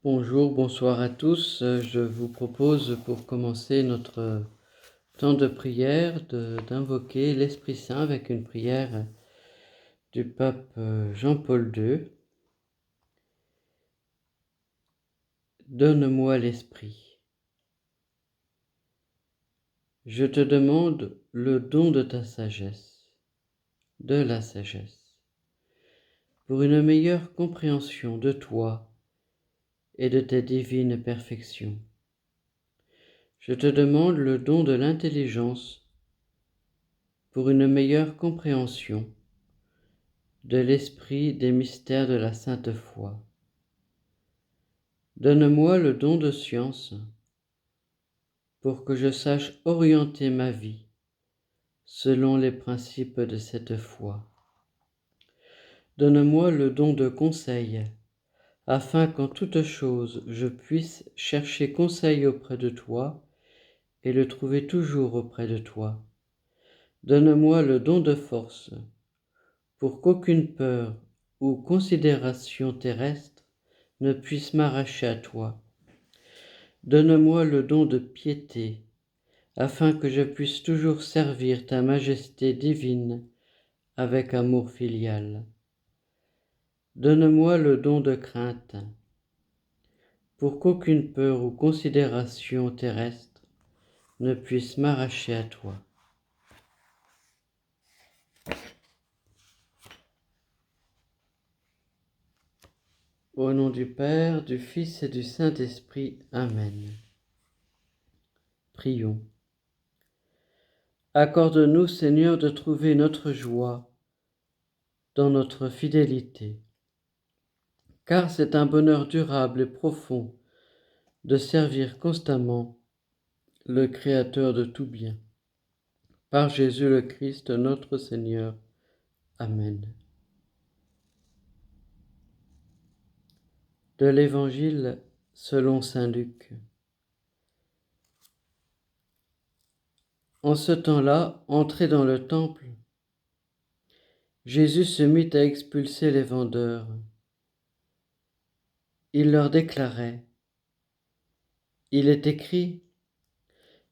Bonjour, bonsoir à tous. Je vous propose pour commencer notre temps de prière d'invoquer l'Esprit Saint avec une prière du pape Jean-Paul II. Donne-moi l'Esprit. Je te demande le don de ta sagesse, de la sagesse, pour une meilleure compréhension de toi et de tes divines perfections. Je te demande le don de l'intelligence pour une meilleure compréhension de l'esprit des mystères de la sainte foi. Donne-moi le don de science pour que je sache orienter ma vie selon les principes de cette foi. Donne-moi le don de conseil afin qu'en toute chose je puisse chercher conseil auprès de toi et le trouver toujours auprès de toi. Donne-moi le don de force pour qu'aucune peur ou considération terrestre ne puisse m'arracher à toi. Donne-moi le don de piété, afin que je puisse toujours servir ta majesté divine avec amour filial. Donne-moi le don de crainte, pour qu'aucune peur ou considération terrestre ne puisse m'arracher à toi. Au nom du Père, du Fils et du Saint-Esprit. Amen. Prions. Accorde-nous, Seigneur, de trouver notre joie dans notre fidélité, car c'est un bonheur durable et profond de servir constamment le Créateur de tout bien. Par Jésus le Christ, notre Seigneur. Amen. De l'Évangile selon saint Luc. En ce temps-là, entré dans le temple, Jésus se mit à expulser les vendeurs. Il leur déclarait : « Il est écrit :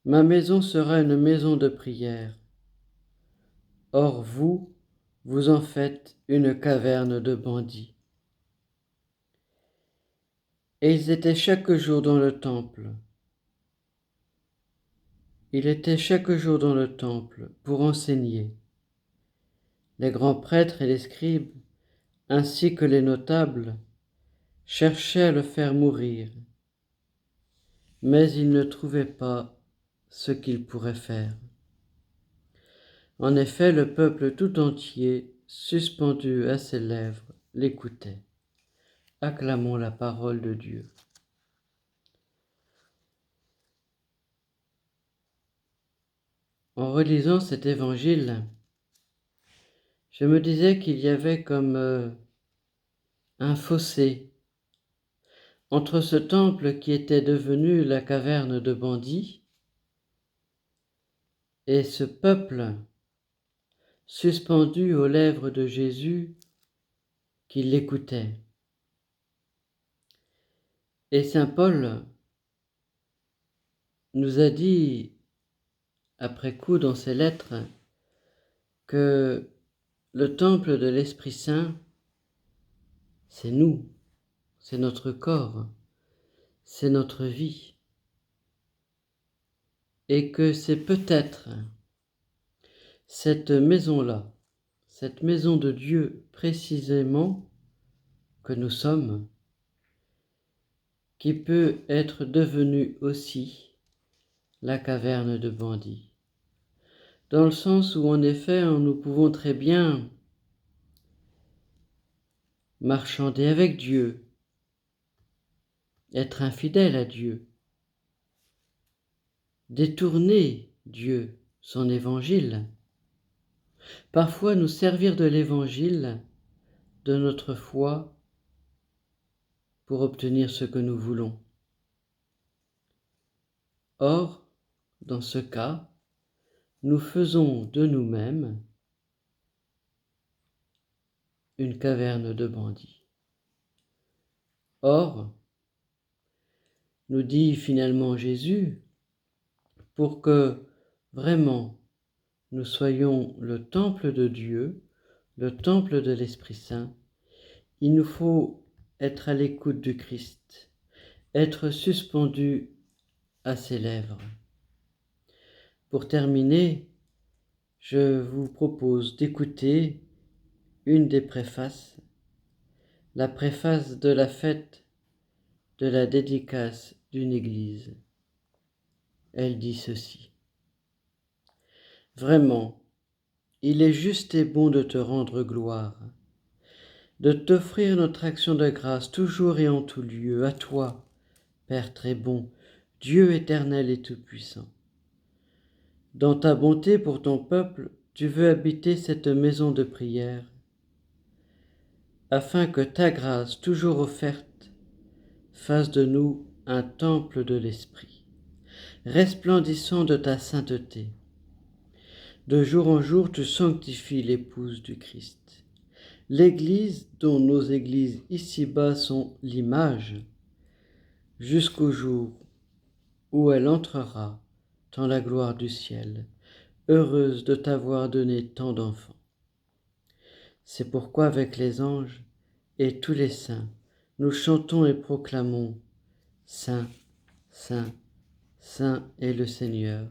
Ma maison sera une maison de prière. Or vous, vous en faites une caverne de bandits. » Et ils étaient chaque jour dans le temple. Il était chaque jour dans le temple pour enseigner. Les grands prêtres et les scribes, ainsi que les notables, cherchaient à le faire mourir, mais ils ne trouvaient pas ce qu'ils pourraient faire. En effet, le peuple tout entier, suspendu à ses lèvres, l'écoutait. Acclamons la parole de Dieu. En relisant cet évangile, je me disais qu'il y avait comme un fossé entre ce temple qui était devenu la caverne de bandits et ce peuple suspendu aux lèvres de Jésus qui l'écoutait. Et saint Paul nous a dit, après coup dans ses lettres, que le temple de l'Esprit Saint, c'est nous, c'est notre corps, c'est notre vie. Et que c'est peut-être cette maison-là, cette maison de Dieu précisément que nous sommes, qui peut être devenue aussi la caverne de bandits. Dans le sens où, en effet, nous pouvons très bien marchander avec Dieu, être infidèle à Dieu, détourner Dieu, son évangile, parfois nous servir de l'évangile, de notre foi, pour obtenir ce que nous voulons. Or, dans ce cas, nous faisons de nous-mêmes une caverne de bandits. Or, nous dit finalement Jésus, pour que vraiment nous soyons le temple de Dieu, le temple de l'Esprit Saint, il nous faut être à l'écoute du Christ, être suspendu à ses lèvres. Pour terminer, je vous propose d'écouter une des préfaces, la préface de la fête de la dédicace d'une église. Elle dit ceci. Vraiment, il est juste et bon de te rendre gloire, de t'offrir notre action de grâce toujours et en tout lieu, à toi, Père très bon, Dieu éternel et tout-puissant. Dans ta bonté pour ton peuple, tu veux habiter cette maison de prière, afin que ta grâce toujours offerte fasse de nous un temple de l'Esprit, resplendissant de ta sainteté. De jour en jour, tu sanctifies l'épouse du Christ, l'Église dont nos églises ici-bas sont l'image, jusqu'au jour où elle entrera dans la gloire du ciel, heureuse de t'avoir donné tant d'enfants. C'est pourquoi avec les anges et tous les saints, nous chantons et proclamons « Saint, Saint, Saint est le Seigneur,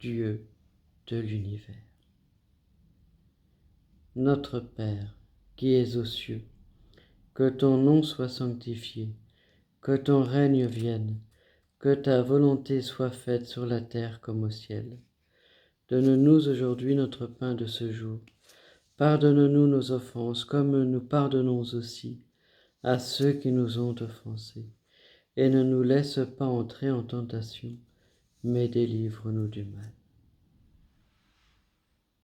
Dieu de l'univers. » Notre Père, qui es aux cieux, que ton nom soit sanctifié, que ton règne vienne, que ta volonté soit faite sur la terre comme au ciel. Donne-nous aujourd'hui notre pain de ce jour. Pardonne-nous nos offenses, comme nous pardonnons aussi à ceux qui nous ont offensés. Et ne nous laisse pas entrer en tentation, mais délivre-nous du mal.